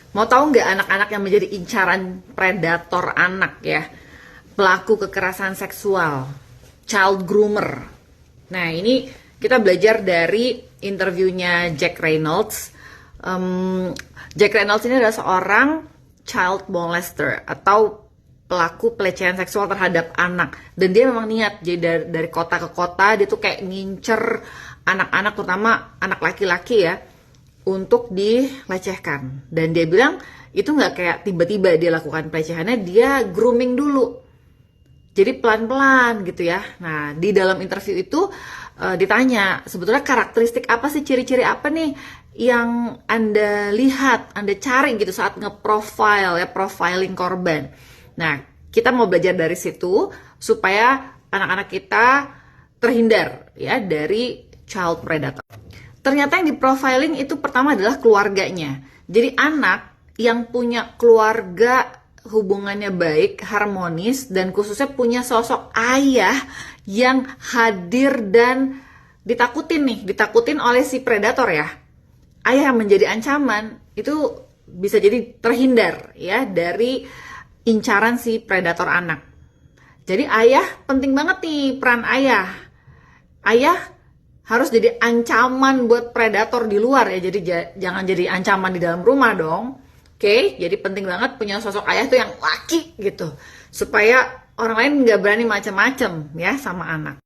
Mau tahu nggak anak-anak yang menjadi incaran predator anak ya? Pelaku kekerasan seksual, child groomer. Nah, ini kita belajar dari interviewnya Jack Reynolds. Jack Reynolds ini adalah seorang child molester atau pelaku pelecehan seksual terhadap anak. Dan dia memang niat, jadi dari kota ke kota dia tuh kayak ngincer anak-anak, terutama anak laki-laki ya, untuk dilecehkan. Dan dia bilang itu nggak kayak tiba-tiba dia lakukan pelecehannya, dia grooming dulu. Jadi pelan-pelan gitu ya. Nah, di dalam interview itu ditanya, sebetulnya karakteristik apa sih, ciri-ciri apa nih yang Anda lihat, Anda cari gitu saat nge-profile ya, profiling korban. Nah, kita mau belajar dari situ supaya anak-anak kita terhindar ya dari child predator. Ternyata yang di profiling itu pertama adalah keluarganya. Jadi anak yang punya keluarga hubungannya baik, harmonis, dan khususnya punya sosok ayah yang hadir dan ditakutin oleh si predator ya. Ayah yang menjadi ancaman itu bisa jadi terhindar ya dari incaran si predator anak. Jadi ayah penting banget nih, peran ayah. Ayah harus jadi ancaman buat predator di luar ya. Jadi jangan jadi ancaman di dalam rumah dong. Oke, jadi penting banget punya sosok ayah tuh yang laki gitu. Supaya orang lain nggak berani macam-macam ya sama anak.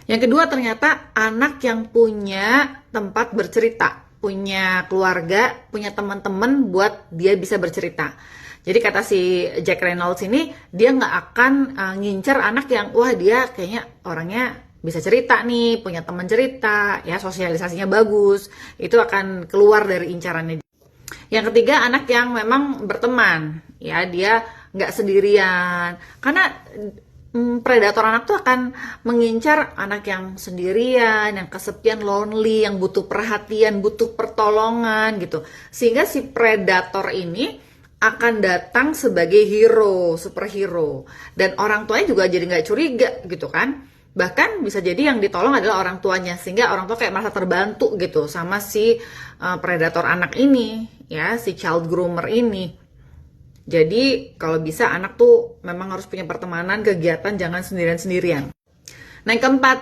Yang kedua, ternyata anak yang punya tempat bercerita, punya keluarga, punya teman-teman buat dia bisa bercerita. Jadi kata si Jack Reynolds ini, dia nggak akan ngincer anak yang, wah dia kayaknya orangnya bisa cerita nih, punya teman cerita, ya sosialisasinya bagus, itu akan keluar dari incarannya. Yang ketiga, anak yang memang berteman, ya dia nggak sendirian, karena predator anak tuh akan mengincar anak yang sendirian, yang kesepian, lonely, yang butuh perhatian, butuh pertolongan gitu, sehingga si predator ini akan datang sebagai hero, superhero, dan orang tuanya juga jadi nggak curiga gitu kan. Bahkan bisa jadi yang ditolong adalah orang tuanya, sehingga orang tua kayak merasa terbantu gitu sama si predator anak ini ya, si child groomer ini. Jadi kalau bisa anak tuh memang harus punya pertemanan, kegiatan, jangan sendirian-sendirian. Nah, yang keempat,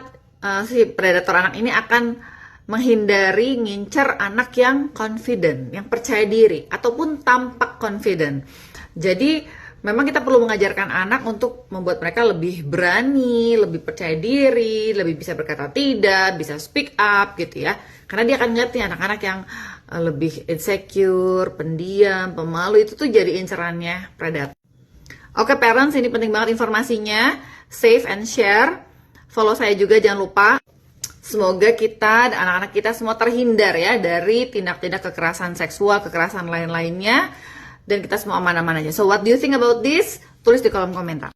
si predator anak ini akan menghindari ngincer anak yang confident, yang percaya diri ataupun tampak confident. Jadi memang kita perlu mengajarkan anak untuk membuat mereka lebih berani, lebih percaya diri, lebih bisa berkata tidak, bisa speak up gitu ya. Karena dia akan ngeliat nih anak-anak yang lebih insecure, pendiam, pemalu, itu tuh jadi incerannya predator. Oke parents, ini penting banget informasinya. Save and share. Follow saya juga jangan lupa. Semoga kita dan anak-anak kita semua terhindar ya dari tindak-tindak kekerasan seksual, kekerasan lain-lainnya. Dan kita semua aman-aman aja. So what do you think about this? Tulis di kolom komentar.